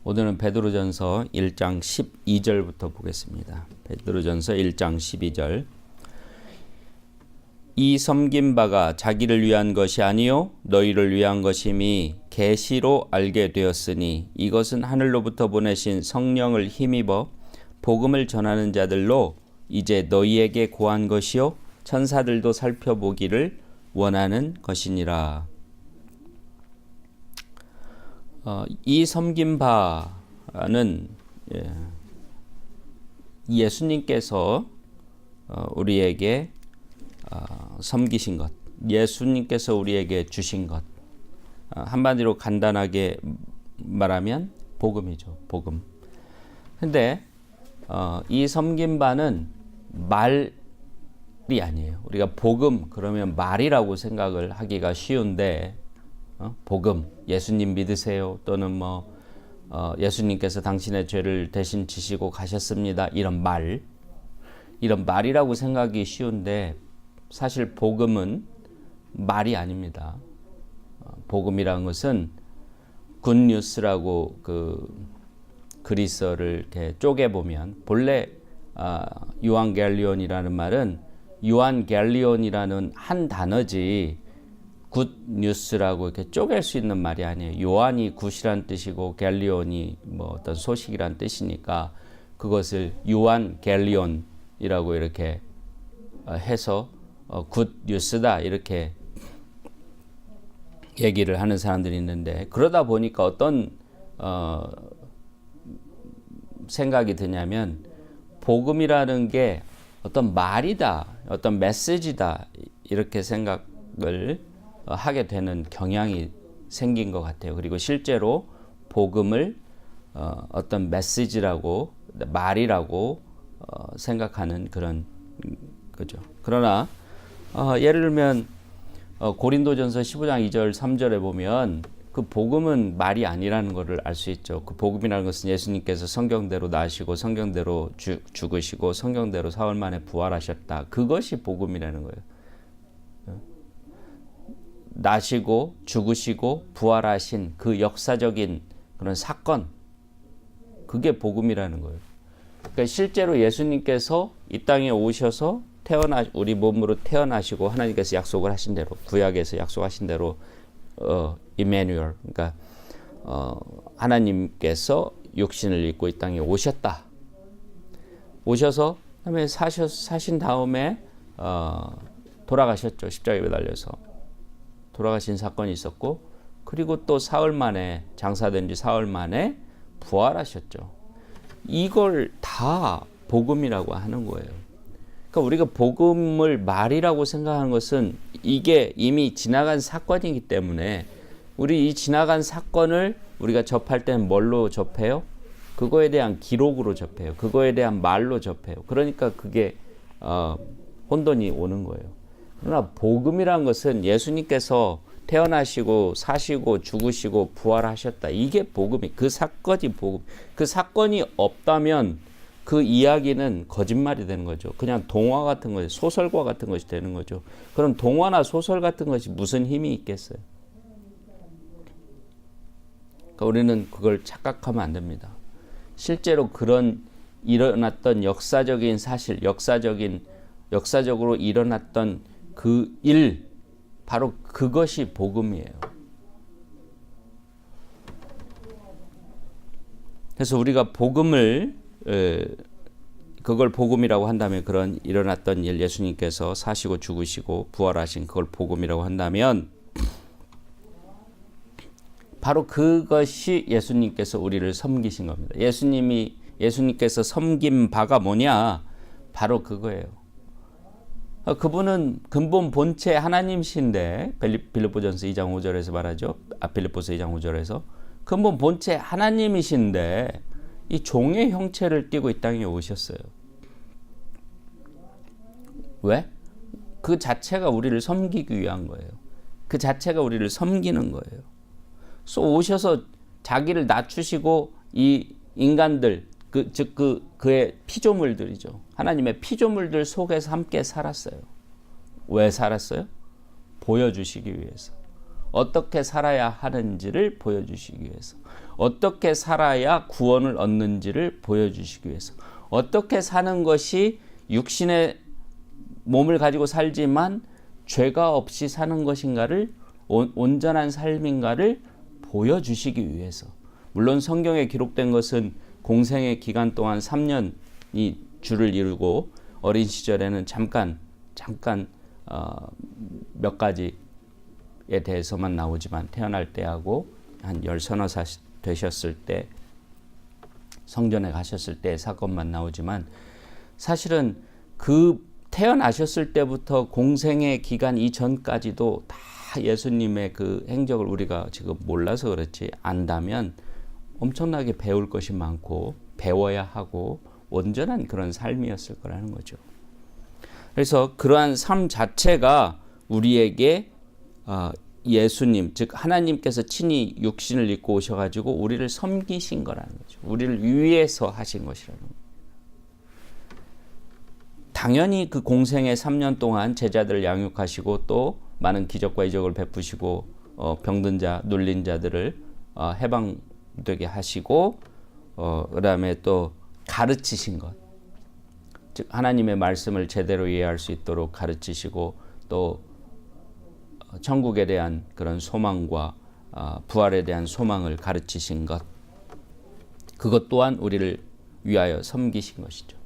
오늘은 베드로전서 1장 12절부터 보겠습니다. 베드로전서 1장 12절. 이 섬긴 바가 자기를 위한 것이 아니요 너희를 위한 것임이 계시로 알게 되었으니 이것은 하늘로부터 보내신 성령을 힘입어 복음을 전하는 자들로 이제 너희에게 고한 것이요 천사들도 살펴보기를 원하는 것이니라. 이 섬긴 바는 예수님께서 우리에게 섬기신 것, 예수님께서 우리에게 주신 것, 한마디로 간단하게 말하면 복음이죠. 복음. 근데 이 섬긴 바는 말이 아니에요. 우리가 복음 그러면 말이라고 생각을 하기가 쉬운데 복음, 예수님 믿으세요. 또는 예수님께서 당신의 죄를 대신 지시고 가셨습니다. 이런 말이라고 생각이 쉬운데 사실 복음은 말이 아닙니다. 복음이라는 것은 굿뉴스라고 그리스어를 이렇게 쪼개보면 본래 유한겔리온이라는 말은 유한겔리온이라는 한 단어지 굿뉴스라고 이렇게 쪼갤 수 있는 말이 아니에요. 요한이 굿이란 뜻이고 겔리온이 어떤 소식이란 뜻이니까 그것을 유한겔리온이라고 이렇게 해서 굿뉴스다 이렇게 얘기를 하는 사람들이 있는데 그러다 보니까 어떤 생각이 드냐면 복음이라는 게 어떤 말이다, 어떤 메시지다 이렇게 생각을 하게 되는 경향이 생긴 것 같아요. 그리고 실제로 복음을 어떤 메시지라고 말이라고 생각하는 그런 거죠. 그러나 예를 들면 고린도전서 15장 2절 3절에 보면 그 복음은 말이 아니라는 것을 알 수 있죠. 그 복음이라는 것은 예수님께서 성경대로 나시고 성경대로 죽으시고 성경대로 사흘 만에 부활하셨다. 그것이 복음이라는 거예요. 나시고 죽으시고 부활하신 그 역사적인 그런 사건, 그게 복음이라는 거예요. 그러니까 실제로 예수님께서 이 땅에 오셔서 우리 몸으로 태어나시고 하나님께서 약속을 하신 대로 구약에서 약속하신 대로 이메뉴얼, 그러니까 하나님께서 육신을 입고 이 땅에 오셨다. 오셔서 그다음에 사신 다음에 돌아가셨죠. 십자가에 매달려서 돌아가신 사건이 있었고, 그리고 또 사흘 만에 장사된 지 사흘 만에 부활하셨죠. 이걸 다 복음이라고 하는 거예요. 그러니까 우리가 복음을 말이라고 생각하는 것은 이게 이미 지나간 사건이기 때문에 우리 이 지나간 사건을 우리가 접할 때는 뭘로 접해요? 그거에 대한 기록으로 접해요. 그거에 대한 말로 접해요. 그러니까 그게 혼돈이 오는 거예요. 그러나 복음이라는 것은 예수님께서 태어나시고 사시고 죽으시고 부활하셨다. 이게 복음이, 그 사건이 복음. 그 사건이 없다면 그 이야기는 거짓말이 되는 거죠. 그냥 동화 같은 것이, 소설과 같은 것이 되는 거죠. 그럼 동화나 소설 같은 것이 무슨 힘이 있겠어요? 그러니까 우리는 그걸 착각하면 안 됩니다. 실제로 그런 일어났던 역사적인 사실, 역사적으로 일어났던 그 일, 바로 그것이 복음이에요. 그래서 우리가 복음을 그걸 복음이라고 한다면, 그런 일어났던 일, 예수님께서 사시고 죽으시고 부활하신 그걸 복음이라고 한다면 바로 그것이 예수님께서 우리를 섬기신 겁니다. 예수님께서 섬긴 바가 뭐냐? 바로 그거예요. 그분은 근본 본체 하나님이신데, 빌립보전서 2장 5절에서 말하죠. 빌립보서 2장 5절에서 근본 본체 하나님이신데 이 종의 형체를 띠고 이 땅에 오셨어요. 왜? 그 자체가 우리를 섬기기 위한 거예요. 그 자체가 우리를 섬기는 거예요. 그래서 오셔서 자기를 낮추시고 이 인간들, 그의 피조물들이죠. 하나님의 피조물들 속에서 함께 살았어요. 왜 살았어요? 보여주시기 위해서. 어떻게 살아야 하는지를 보여주시기 위해서, 어떻게 살아야 구원을 얻는지를 보여주시기 위해서, 어떻게 사는 것이 육신의 몸을 가지고 살지만 죄가 없이 사는 것인가를, 온전한 삶인가를 보여주시기 위해서. 물론 성경에 기록된 것은 공생의 기간 동안 3년이 주를 이루고 어린 시절에는 잠깐 몇 가지에 대해서만 나오지만, 태어날 때하고 한 10서너 되셨을 때, 성전에 가셨을 때 사건만 나오지만, 사실은 그 태어나셨을 때부터 공생의 기간 이전까지도 다 예수님의 그 행적을 우리가 지금 몰라서 그렇지, 안다면 엄청나게 배울 것이 많고 배워야 하고 온전한 그런 삶이었을 거라는 거죠. 그래서 그러한 삶 자체가 우리에게 예수님, 즉 하나님께서 친히 육신을 입고 오셔가지고 우리를 섬기신 거라는 거죠. 우리를 위해서 하신 것이라는 거죠. 당연히 그 공생의 3년 동안 제자들을 양육하시고 또 많은 기적과 이적을 베푸시고 병든 자, 눌린 자들을 해방되게 하시고 그다음에 또 가르치신 것, 즉 하나님의 말씀을 제대로 이해할 수 있도록 가르치시고, 또 천국에 대한 그런 소망과 부활에 대한 소망을 가르치신 것, 그것 또한 우리를 위하여 섬기신 것이죠.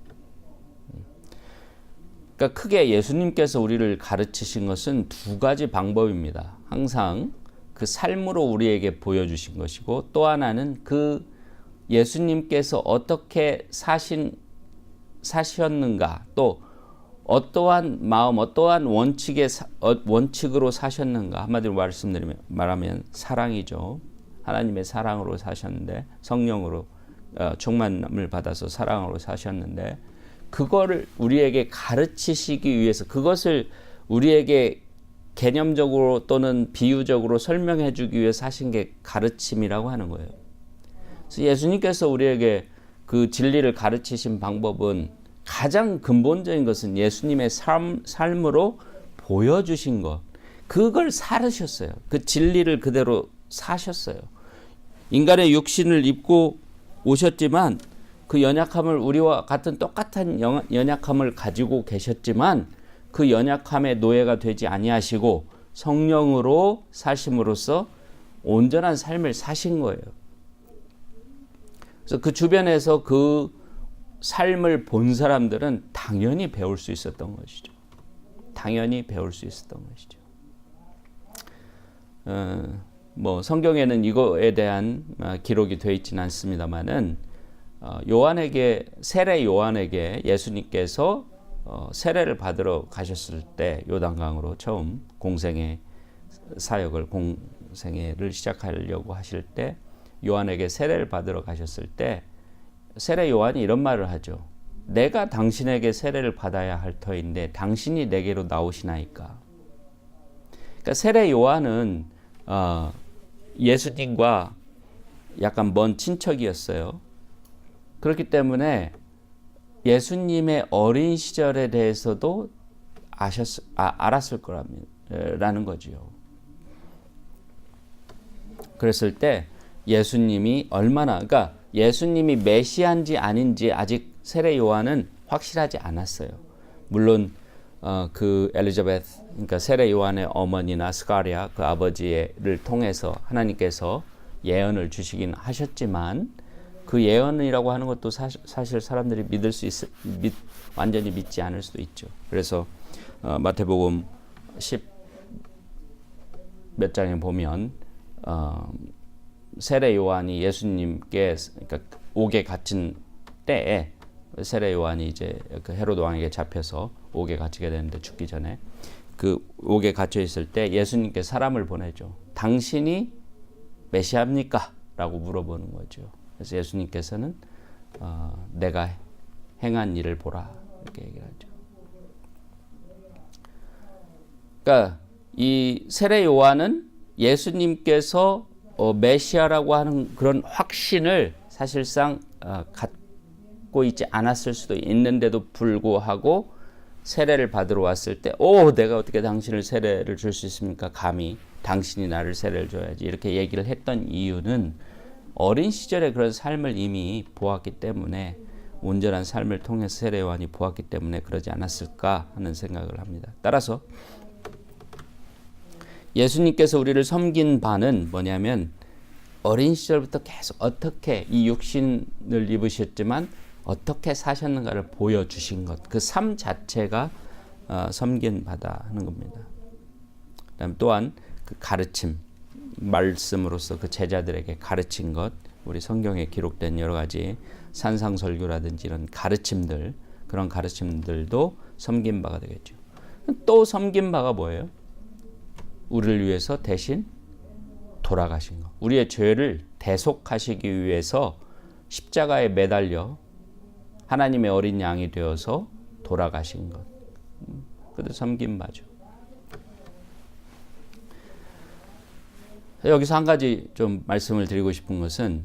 그러니까 크게 예수님께서 우리를 가르치신 것은 두 가지 방법입니다. 항상 그 삶으로 우리에게 보여주신 것이고, 또 하나는 그 예수님께서 어떻게 사셨는가, 또 어떠한 마음, 어떠한 원칙으로 사셨는가. 한마디로 말하면 사랑이죠. 하나님의 사랑으로 사셨는데, 성령으로 충만함을 받아서 사랑으로 사셨는데, 그거를 우리에게 가르치시기 위해서, 그것을 우리에게 개념적으로 또는 비유적으로 설명해 주기 위해서 하신 게 가르침이라고 하는 거예요. 그래서 예수님께서 우리에게 그 진리를 가르치신 방법은, 가장 근본적인 것은 예수님의 삶으로 보여주신 것, 그걸 살으셨어요. 그 진리를 그대로 사셨어요. 인간의 육신을 입고 오셨지만, 그 연약함을, 우리와 같은 똑같은 연약함을 가지고 계셨지만, 그 연약함의 노예가 되지 아니하시고 성령으로 사심으로써 온전한 삶을 사신 거예요. 그래서 그 주변에서 그 삶을 본 사람들은 당연히 배울 수 있었던 것이죠. 당연히 배울 수 있었던 것이죠. 성경에는 이거에 대한 기록이 되어 있지는 않습니다만은, 세례 요한에게 예수님께서 세례를 받으러 가셨을 때, 요단강으로 처음 공생의 사역을, 공생애를 시작하려고 하실 때 요한에게 세례를 받으러 가셨을 때, 세례 요한이 이런 말을 하죠. 내가 당신에게 세례를 받아야 할 터인데 당신이 내게로 나오시나이까. 그러니까 세례 요한은 예수님과 약간 먼 친척이었어요. 그렇기 때문에 예수님의 어린 시절에 대해서도 알았을 거라는 거죠. 그랬을 때 예수님이 그러니까 예수님이 메시아인지 아닌지 아직 세례 요한은 확실하지 않았어요. 물론 그 엘리자베스, 그러니까 세례 요한의 어머니나 스가랴 그 아버지를 통해서 하나님께서 예언을 주시긴 하셨지만, 그 예언이라고 하는 것도 사실 사람들이 완전히 믿지 않을 수도 있죠. 그래서 마태복음 10 몇 장에 보면 세례 요한이 예수님께, 그러니까 옥에 갇힌 때에, 세례 요한이 이제 그 헤로드 왕에게 잡혀서 옥에 갇히게 되는데, 죽기 전에 그 옥에 갇혀 있을 때 예수님께 사람을 보내죠. 당신이 메시아입니까? 라고 물어보는 거죠. 그래서 예수님께서는 내가 행한 일을 보라, 이렇게 얘기를 하죠. 그러니까 이 세례 요한은 예수님께서 메시아라고 하는 그런 확신을 사실상 갖고 있지 않았을 수도 있는데도 불구하고 세례를 받으러 왔을 때, 내가 어떻게 당신을 세례를 줄 수 있습니까? 감히 당신이 나를 세례를 줘야지 이렇게 얘기를 했던 이유는 어린 시절에 그런 삶을 이미 보았기 때문에 온전한 삶을 통해서 세례 요한이 보았기 때문에 그러지 않았을까 하는 생각을 합니다. 따라서 예수님께서 우리를 섬긴 바는 뭐냐면 어린 시절부터 계속 어떻게 이 육신을 입으셨지만 어떻게 사셨는가를 보여주신 것, 그 삶 자체가 섬긴 바다 하는 겁니다. 그다음 또한 그 가르침, 말씀으로서 그 제자들에게 가르친 것, 우리 성경에 기록된 여러 가지 산상설교라든지 이런 가르침들, 그런 가르침들도 섬긴 바가 되겠죠. 또 섬긴 바가 뭐예요? 우리를 위해서 대신 돌아가신 것. 우리의 죄를 대속하시기 위해서 십자가에 매달려 하나님의 어린 양이 되어서 돌아가신 것. 그것도 섬긴 바죠. 여기서 한 가지 좀 말씀을 드리고 싶은 것은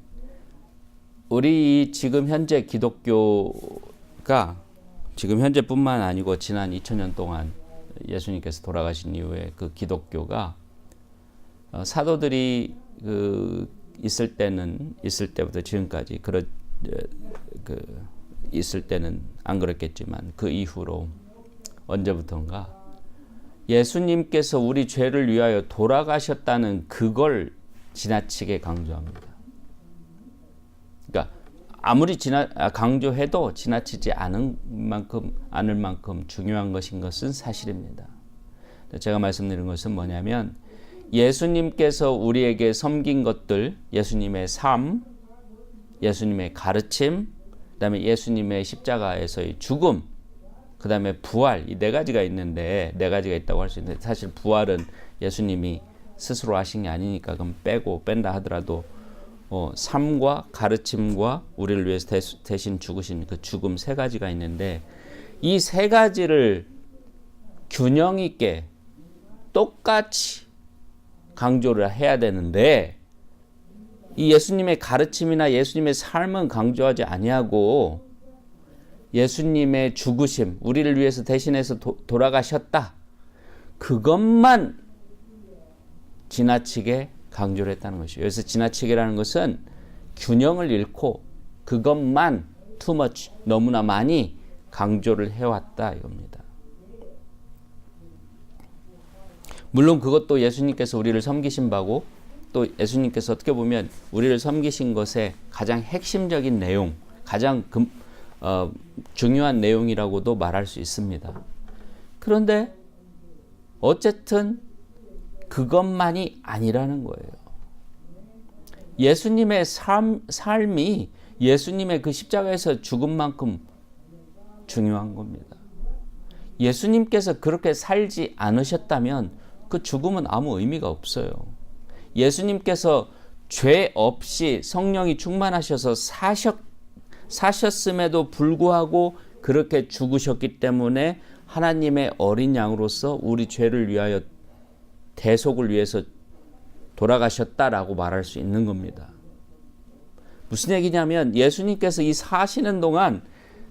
우리 지금 현재 기독교가 지금 현재뿐만 아니고 지난 2000년 동안 예수님께서 돌아가신 이후에 그 기독교가 사도들이 있을 때부터 지금까지 있을 때는 안 그랬겠지만 그 이후로 언제부턴가 예수님께서 우리 죄를 위하여 돌아가셨다는 그걸 지나치게 강조합니다. 그러니까 아무리 강조해도 지나치지 않을 만큼 중요한 것은 사실입니다. 제가 말씀드린 것은 뭐냐면 예수님께서 우리에게 섬긴 것들, 예수님의 삶, 예수님의 가르침, 그다음에 예수님의 십자가에서의 죽음, 그 다음에 부활, 이 네 가지가 있는데, 네 가지가 있다고 할 수 있는데, 사실 부활은 예수님이 스스로 하신 게 아니니까, 그럼 뺀다 하더라도, 삶과 가르침과 우리를 위해서 대신 죽으신 그 죽음 세 가지가 있는데, 이 세 가지를 균형 있게 똑같이 강조를 해야 되는데, 이 예수님의 가르침이나 예수님의 삶은 강조하지 아니하고, 예수님의 죽으심, 우리를 위해서 대신해서 돌아가셨다. 그것만 지나치게 강조를 했다는 것이에요. 여기서 지나치게라는 것은 균형을 잃고 그것만 too much, 너무나 많이 강조를 해왔다 이겁니다. 물론 그것도 예수님께서 우리를 섬기신 바고 또 예수님께서 어떻게 보면 우리를 섬기신 것의 가장 핵심적인 내용, 가장 중요한 내용이라고도 말할 수 있습니다. 그런데 어쨌든 그것만이 아니라는 거예요. 예수님의 삶이 예수님의 그 십자가에서 죽음만큼 중요한 겁니다. 예수님께서 그렇게 살지 않으셨다면 그 죽음은 아무 의미가 없어요. 예수님께서 죄 없이 성령이 충만하셔서 사셨음에도 불구하고 그렇게 죽으셨기 때문에 하나님의 어린 양으로서 우리 죄를 위하여 대속을 위해서 돌아가셨다라고 말할 수 있는 겁니다. 무슨 얘기냐면 예수님께서 이 사시는 동안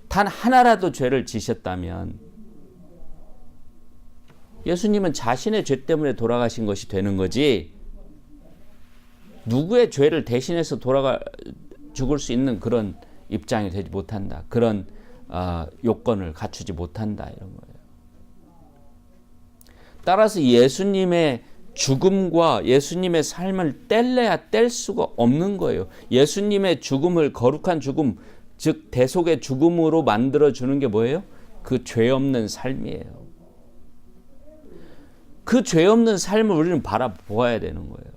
단 하나라도 죄를 지셨다면 예수님은 자신의 죄 때문에 돌아가신 것이 되는 거지 누구의 죄를 대신해서 죽을 수 있는 그런 입장이 되지 못한다. 그런 요건을 갖추지 못한다. 이런 거예요. 따라서 예수님의 죽음과 예수님의 삶을 뗄래야 뗄 수가 없는 거예요. 예수님의 죽음을 거룩한 죽음, 즉 대속의 죽음으로 만들어주는 게 뭐예요? 그 죄 없는 삶이에요. 그 죄 없는 삶을 우리는 바라보아야 되는 거예요.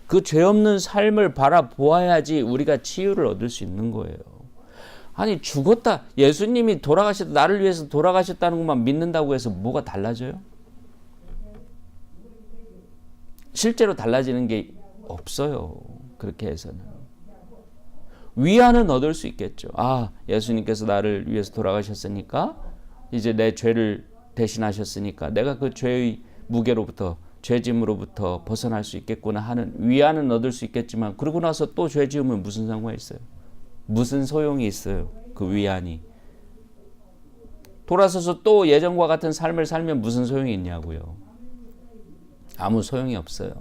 그 죄 없는 삶을 바라보아야지 우리가 치유를 얻을 수 있는 거예요. 아니 죽었다. 예수님이 돌아가셨다. 나를 위해서 돌아가셨다는 것만 믿는다고 해서 뭐가 달라져요? 실제로 달라지는 게 없어요. 그렇게 해서는. 위안은 얻을 수 있겠죠. 아, 예수님께서 나를 위해서 돌아가셨으니까 이제 내 죄를 대신하셨으니까 내가 그 죄의 무게로부터 죄짐으로부터 벗어날 수 있겠구나 하는 위안은 얻을 수 있겠지만 그러고 나서 또 죄 지으면 무슨 상관이 있어요? 무슨 소용이 있어요? 그 위안이. 돌아서서 또 예전과 같은 삶을 살면 무슨 소용이 있냐고요. 아무 소용이 없어요.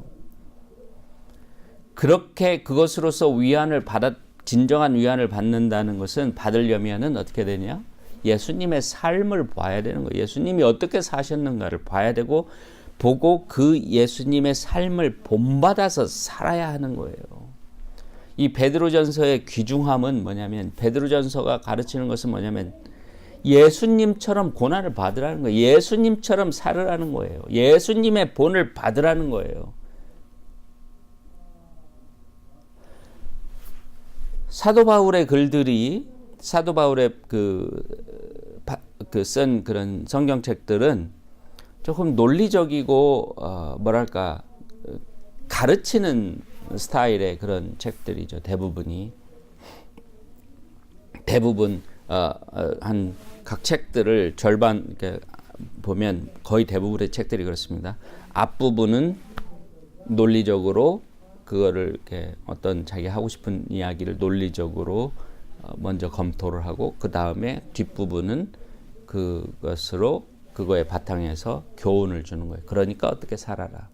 그렇게 그것으로서 진정한 위안을 받는다는 것은 받으려면은 어떻게 되냐? 예수님의 삶을 봐야 되는 거예요. 예수님이 어떻게 사셨는가를 봐야 되고 보고 그 예수님의 삶을 본받아서 살아야 하는 거예요. 이 베드로전서의 귀중함은 뭐냐면 베드로전서가 가르치는 것은 뭐냐면 예수님처럼 고난을 받으라는 거예요. 예수님처럼 살으라는 거예요. 예수님의 본을 받으라는 거예요. 사도 바울의 글들이 사도 바울의 쓴 그런 성경책들은 조금 논리적이고 가르치는 스타일의 그런 책들이죠. 대부분 한 각 책들을 절반 이렇게 보면 거의 대부분의 책들이 그렇습니다. 앞부분은 논리적으로 그거를 이렇게 어떤 자기 하고 싶은 이야기를 논리적으로 먼저 검토를 하고 그 다음에 뒷부분은 그거에 바탕에서 교훈을 주는 거예요. 그러니까 어떻게 살아라.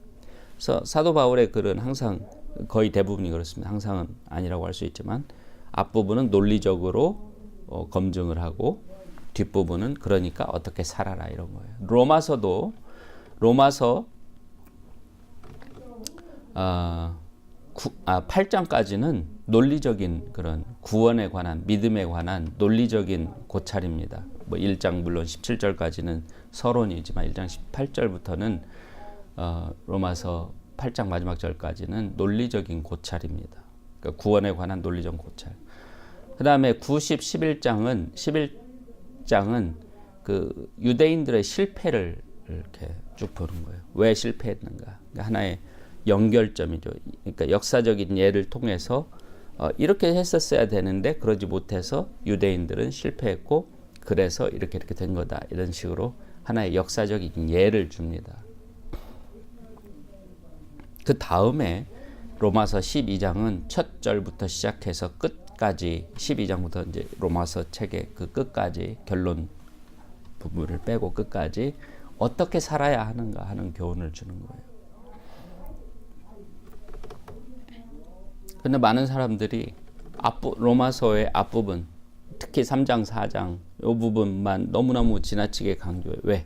그래서 사도 바울의 글은 항상 거의 대부분이 그렇습니다. 항상은 아니라고 할 수 있지만 앞부분은 논리적으로 검증을 하고 뒷부분은 그러니까 어떻게 살아라 이런 거예요. 로마서 8장까지는 논리적인 그런 구원에 관한 믿음에 관한 논리적인 고찰입니다. 1장 물론 17절까지는 서론이지만 1장 18절부터는 로마서 8장 마지막 절까지는 논리적인 고찰입니다. 그러니까 구원에 관한 논리적 고찰. 그 다음에 90, 11장은 그 유대인들의 실패를 이렇게 쭉 보는 거예요. 왜 실패했는가? 그러니까 하나의 연결점이죠. 그러니까 역사적인 예를 통해서 이렇게 했었어야 되는데 그러지 못해서 유대인들은 실패했고 그래서 이렇게 된 거다. 이런 식으로 하나의 역사적인 예를 줍니다. 그 다음에 로마서 12장은 첫 절부터 시작해서 끝까지 12장부터 이제 로마서 책의 그 끝까지 결론 부분을 빼고 끝까지 어떻게 살아야 하는가 하는 교훈을 주는 거예요. 근데 많은 사람들이 로마서의 앞부분, 특히 3장, 4장 이 부분만 너무너무 지나치게 강조해요. 왜?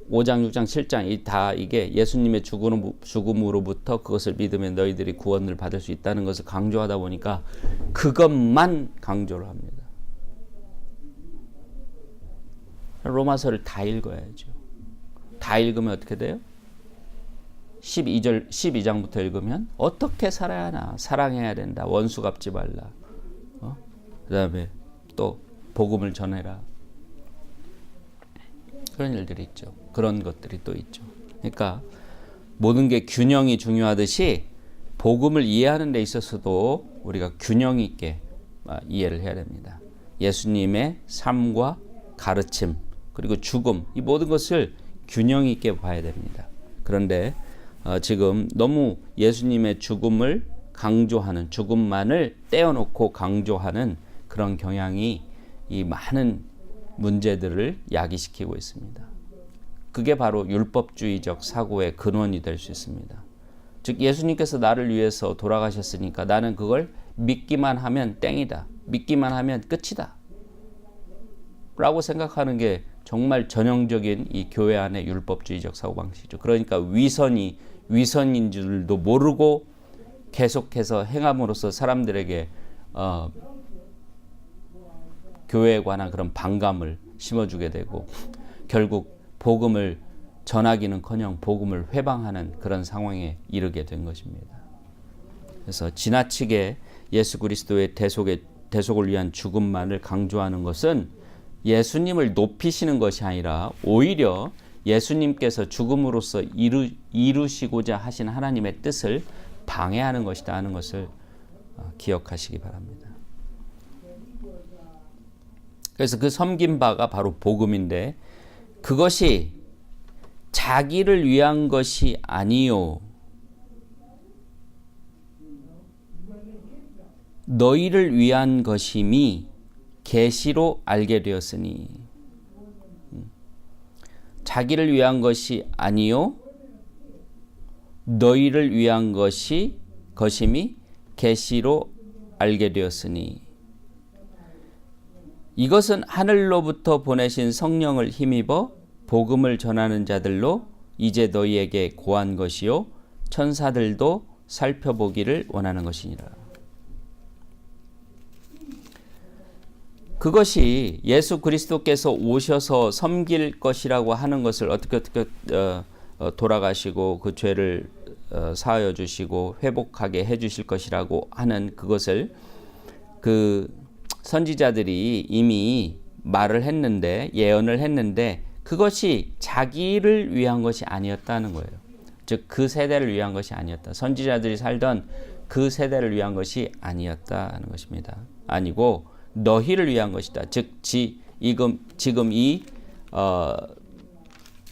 5장, 6장, 7장 이게 예수님의 죽음으로부터 그것을 믿으면 너희들이 구원을 받을 수 있다는 것을 강조하다 보니까 그것만 강조를 합니다. 로마서를 다 읽어야죠. 다 읽으면 어떻게 돼요? 12장부터 읽으면 어떻게 살아야 하나? 사랑해야 된다. 원수 갚지 말라. 그 다음에 또 복음을 전해라. 그런 일들이 있죠. 그런 것들이 또 있죠. 그러니까 모든 게 균형이 중요하듯이 복음을 이해하는 데 있어서도 우리가 균형 있게 이해를 해야 됩니다. 예수님의 삶과 가르침 그리고 죽음 이 모든 것을 균형 있게 봐야 됩니다. 그런데 지금 너무 예수님의 죽음을 강조하는 죽음만을 떼어놓고 강조하는 그런 경향이 이 많은 문제들을 야기시키고 있습니다. 그게 바로 율법주의적 사고의 근원이 될 수 있습니다. 즉 예수님께서 나를 위해서 돌아가셨으니까 나는 그걸 믿기만 하면 땡이다. 믿기만 하면 끝이다. 라고 생각하는 게 정말 전형적인 이 교회 안의 율법주의적 사고방식이죠. 그러니까 위선인 줄도 모르고 계속해서 행함으로써 사람들에게 교회에 관한 그런 반감을 심어주게 되고 결국 복음을 전하기는커녕 복음을 회방하는 그런 상황에 이르게 된 것입니다. 그래서 지나치게 예수 그리스도의 대속을 위한 죽음만을 강조하는 것은 예수님을 높이시는 것이 아니라 오히려 예수님께서 죽음으로써 이루시고자 하신 하나님의 뜻을 방해하는 것이다 하는 것을 기억하시기 바랍니다. 그래서 그 섬긴 바가 바로 복음인데 그것이 자기를 위한 것이 아니요 너희를 위한 것임이 계시로 알게 되었으니 자기를 위한 것이 아니요 너희를 위한 것임이 계시로 알게 되었으니 이것은 하늘로부터 보내신 성령을 힘입어 복음을 전하는 자들로 이제 너희에게 고한 것이요 천사들도 살펴보기를 원하는 것이니라. 그것이 예수 그리스도께서 오셔서 섬길 것이라고 하는 것을 어떻게 돌아가시고 그 죄를 사하여 주시고 회복하게 해 주실 것이라고 하는 그것을 그 선지자들이 이미 말을 했는데, 예언을 했는데 그것이 자기를 위한 것이 아니었다는 거예요. 즉 그 세대를 위한 것이 아니었다. 선지자들이 살던 그 세대를 위한 것이 아니었다는 것입니다. 아니고 너희를 위한 것이다. 즉 지금 이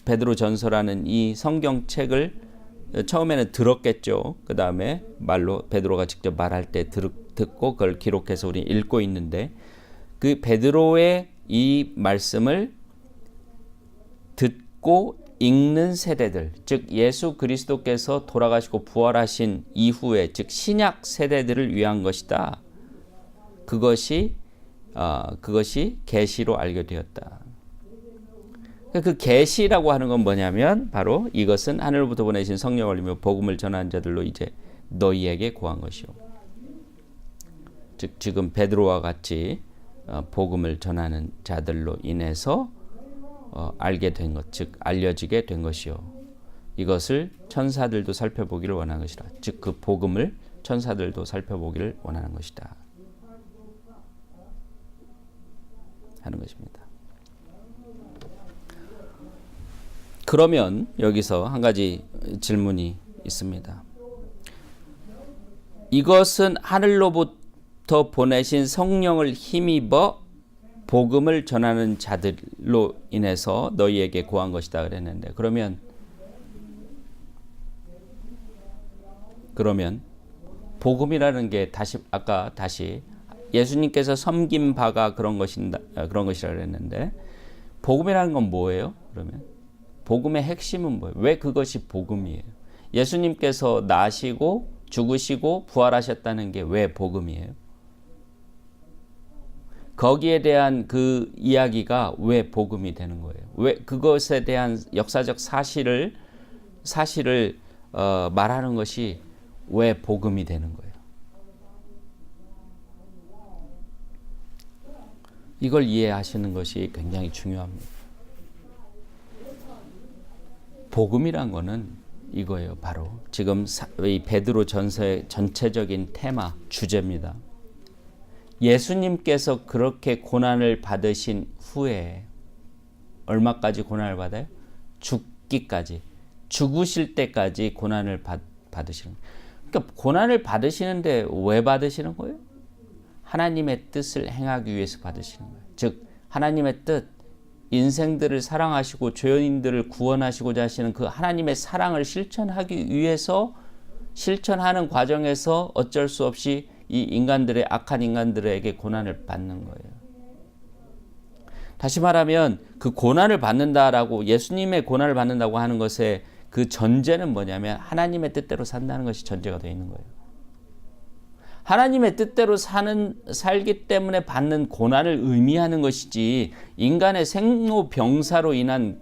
베드로전서라는 이 성경책을 처음에는 들었겠죠. 그 다음에 말로 베드로가 직접 말할 때 듣고 그걸 기록해서 우리 읽고 있는데, 그 베드로의 이 말씀을 듣고 읽는 세대들, 즉 예수 그리스도께서 돌아가시고 부활하신 이후에, 즉 신약 세대들을 위한 것이다. 그것이 계시로 알게 되었다. 그 계시라고 하는 건 뭐냐면 바로 이것은 하늘로부터 보내신 성령을 이며 복음을 전하는 자들로 이제 너희에게 고한 것이요. 즉 지금 베드로와 같이 복음을 전하는 자들로 인해서 알게 된 것, 즉 알려지게 된 것이요. 이것을 천사들도 살펴보기를 원하는 것이라. 즉 그 복음을 천사들도 살펴보기를 원하는 것이다 하는 것입니다. 그러면 여기서 한 가지 질문이 있습니다. 이것은 하늘로부터 보내신 성령을 힘입어 복음을 전하는 자들로 인해서 너희에게 고한 것이다 그랬는데, 그러면 복음이라는 게 다시 예수님께서 섬긴 바가 그런 것이라 그랬는데, 복음이라는 건 뭐예요? 그러면 복음의 핵심은 뭐예요? 왜 그것이 복음이에요? 예수님께서 나시고 죽으시고 부활하셨다는 게 왜 복음이에요? 거기에 대한 그 이야기가 왜 복음이 되는 거예요? 왜 그것에 대한 역사적 사실을 말하는 것이 왜 복음이 되는 거예요? 이걸 이해하시는 것이 굉장히 중요합니다. 복음이란 거는 이거예요. 바로 지금 이 베드로 전서의 전체적인 테마, 주제입니다. 예수님께서 그렇게 고난을 받으신 후에 얼마까지 고난을 받아요? 죽기까지, 죽으실 때까지 고난을 받으시는 거예요. 그러니까 고난을 받으시는데 왜 받으시는 거예요? 하나님의 뜻을 행하기 위해서 받으시는 거예요. 즉 하나님의 뜻, 인생들을 사랑하시고 죄인들을 구원하시고자 하시는 그 하나님의 사랑을 실천하기 위해서, 실천하는 과정에서 어쩔 수 없이 이 악한 인간들에게 고난을 받는 거예요. 다시 말하면 그 고난을 받는다라고, 예수님의 고난을 받는다고 하는 것의 그 전제는 뭐냐면 하나님의 뜻대로 산다는 것이 전제가 되어 있는 거예요. 하나님의 뜻대로 살기 때문에 받는 고난을 의미하는 것이지, 인간의 생로병사로 인한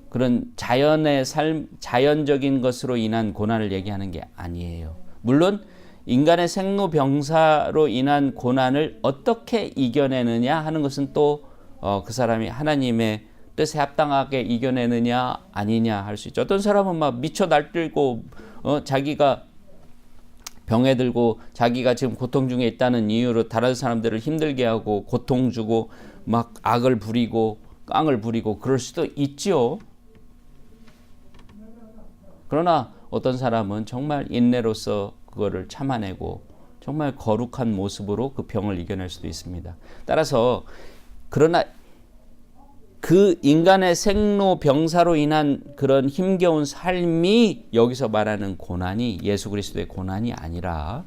그런 자연적인 것으로 인한 고난을 얘기하는 게 아니에요. 물론 인간의 생로병사로 인한 고난을 어떻게 이겨내느냐 하는 것은 또 그 사람이 하나님의 뜻에 합당하게 이겨내느냐 아니냐 할 수 있죠. 어떤 사람은 막 미쳐 날뛰고 자기가 병에 들고 자기가 지금 고통 중에 있다는 이유로 다른 사람들을 힘들게 하고 고통 주고 막 악을 부리고 깡을 부리고 그럴 수도 있지요. 그러나 어떤 사람은 정말 인내로서 그거를 참아내고 정말 거룩한 모습으로 그 병을 이겨낼 수도 있습니다. 따라서 그러나 그 인간의 생로병사로 인한 그런 힘겨운 삶이 여기서 말하는 고난이 예수 그리스도의 고난이 아니라,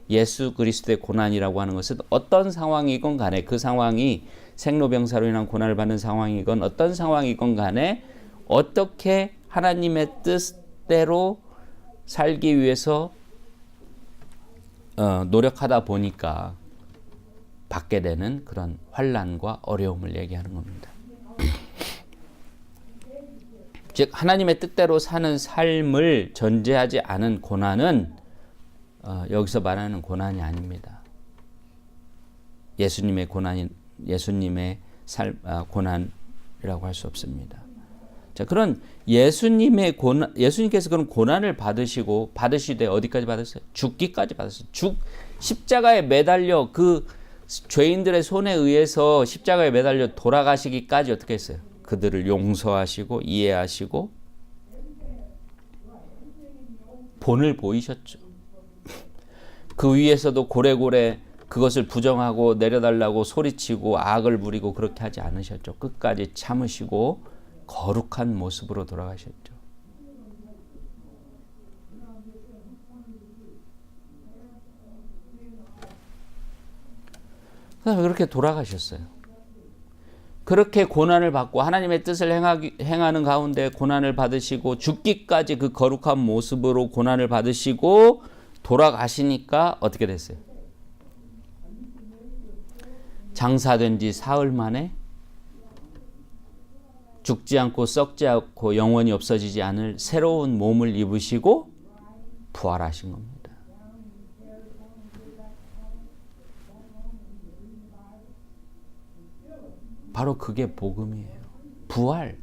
예수 그리스도의 고난이라고 하는 것은 어떤 상황이건 간에, 그 상황이 생로병사로 인한 고난을 받는 상황이건 어떤 상황이건 간에 어떻게 하나님의 뜻대로 살기 위해서 노력하다 보니까 받게 되는 그런 환난과 어려움을 얘기하는 겁니다. 즉 하나님의 뜻대로 사는 삶을 전제하지 않은 고난은 여기서 말하는 고난이 아닙니다. 예수님의 고난이라고 할 수 없습니다. 자, 그런 예수님께서 그런 고난을 받으시되 어디까지 받으셨어요? 죽기까지 받으셨어요. 십자가에 매달려 그 죄인들의 손에 의해서 십자가에 매달려 돌아가시기까지 어떻게 했어요? 그들을 용서하시고 이해하시고 본을 보이셨죠. 그 위에서도 고래고래 그것을 부정하고 내려달라고 소리치고 악을 부리고 그렇게 하지 않으셨죠. 끝까지 참으시고 거룩한 모습으로 돌아가셨죠. 그다음에 그렇게 돌아가셨어요. 그렇게 고난을 받고 하나님의 뜻을 행하는 가운데 고난을 받으시고 죽기까지 그 거룩한 모습으로 고난을 받으시고 돌아가시니까 어떻게 됐어요? 장사된 지 사흘 만에 죽지 않고 썩지 않고 영원히 없어지지 않을 새로운 몸을 입으시고 부활하신 겁니다. 바로 그게 복음이에요. 부활.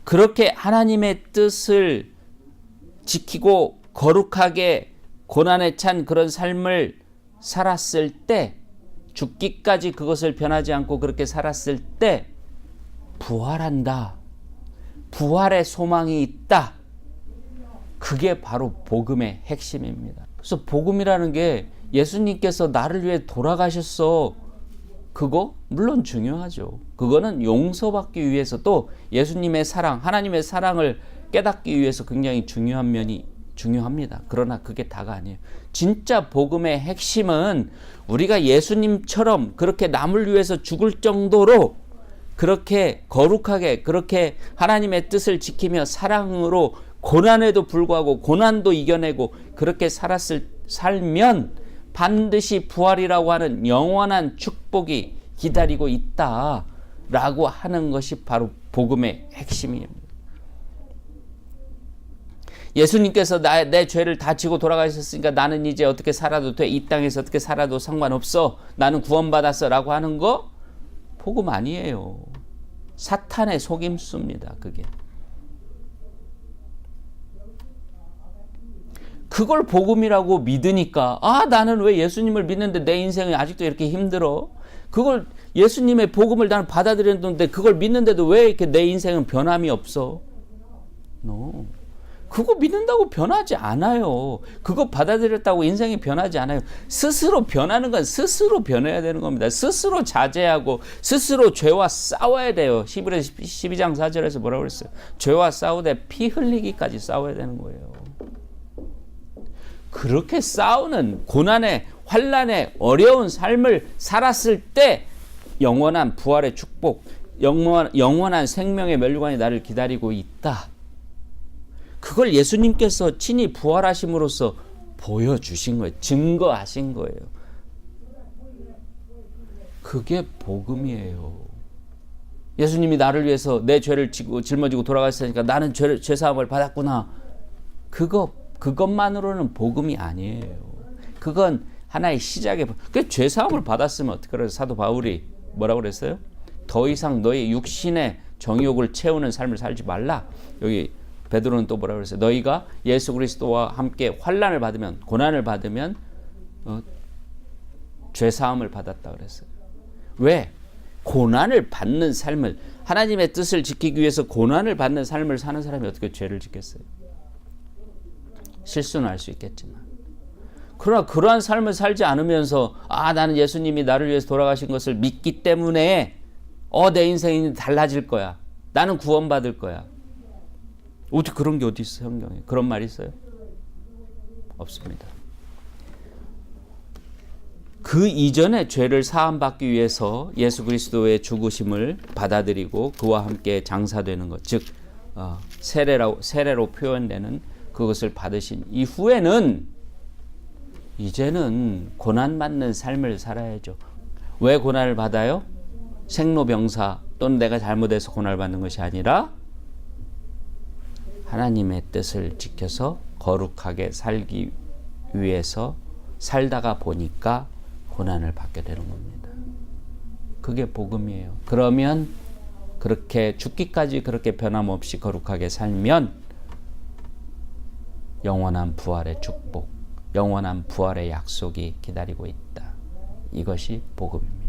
그렇게 하나님의 뜻을 지키고 거룩하게 고난에 찬 그런 삶을 살았을 때, 죽기까지 그것을 변하지 않고 그렇게 살았을 때 부활한다. 부활의 소망이 있다. 그게 바로 복음의 핵심입니다. 그래서 복음이라는 게 예수님께서 나를 위해 돌아가셨어. 그거 물론 중요하죠. 그거는 용서받기 위해서 또 예수님의 사랑, 하나님의 사랑을 깨닫기 위해서 굉장히 중요한 면이 중요합니다. 그러나 그게 다가 아니에요. 진짜 복음의 핵심은 우리가 예수님처럼 그렇게 남을 위해서 죽을 정도로 그렇게 거룩하게 그렇게 하나님의 뜻을 지키며 사랑으로 고난에도 불구하고 고난도 이겨내고 그렇게 살면 반드시 부활이라고 하는 영원한 축복이 기다리고 있다라고 하는 것이 바로 복음의 핵심입니다. 예수님께서 내 죄를 다 지고 돌아가셨으니까 나는 이제 어떻게 살아도 돼. 이 땅에서 어떻게 살아도 상관없어. 나는 구원받았어 라고 하는 거 복음 아니에요. 사탄의 속임수입니다. 그게. 그걸 복음이라고 믿으니까 나는 왜 예수님을 믿는데 내 인생이 아직도 이렇게 힘들어? 그걸 예수님의 복음을 나는 받아들였는데 그걸 믿는데도 왜 이렇게 내 인생은 변함이 없어? No. 그거 믿는다고 변하지 않아요. 그거 받아들였다고 인생이 변하지 않아요. 스스로 변하는 건 스스로 변해야 되는 겁니다. 스스로 자제하고 스스로 죄와 싸워야 돼요. 히브리 12장 4절에서 뭐라고 그랬어요? 죄와 싸우되 피 흘리기까지 싸워야 되는 거예요. 그렇게 싸우는 고난의 환난의 어려운 삶을 살았을 때 영원한 부활의 축복, 영원한 생명의 면류관이 나를 기다리고 있다. 그걸 예수님께서 친히 부활하심으로써 보여주신 거예요. 증거하신 거예요. 그게 복음이에요. 예수님이 나를 위해서 내 죄를 짊어지고 돌아가셨으니까 나는 죄사함을 받았구나. 그것만으로는 복음이 아니에요. 그건 하나의 시작에 죄사함을 받았으면 어떻게 그래서 사도 바울이 뭐라고 그랬어요? 더 이상 너희 육신의 정욕을 채우는 삶을 살지 말라. 여기 베드로는 또 뭐라고 그랬어요? 너희가 예수 그리스도와 함께 환난을 받으면 고난을 받으면 죄사함을 받았다 그랬어요. 왜? 고난을 받는 삶을 하나님의 뜻을 지키기 위해서 고난을 받는 삶을 사는 사람이 어떻게 죄를 짓겠어요? 실수는 할 수 있겠지만 그러나 그러한 삶을 살지 않으면서 나는 예수님이 나를 위해서 돌아가신 것을 믿기 때문에 내 인생이 달라질 거야. 나는 구원받을 거야. 어떻게 그런 게 어디 있어요? 성경에 그런 말이 있어요? 없습니다. 그 이전에 죄를 사함받기 위해서 예수 그리스도의 죽으심을 받아들이고 그와 함께 장사되는 것, 즉 세례로 표현되는 그것을 받으신 이후에는 이제는 고난받는 삶을 살아야죠. 왜 고난을 받아요? 생로병사 또는 내가 잘못해서 고난을 받는 것이 아니라 하나님의 뜻을 지켜서 거룩하게 살기 위해서 살다가 보니까 고난을 받게 되는 겁니다. 그게 복음이에요. 그러면 그렇게 죽기까지 그렇게 변함없이 거룩하게 살면 영원한 부활의 축복, 영원한 부활의 약속이 기다리고 있다. 이것이 복음입니다.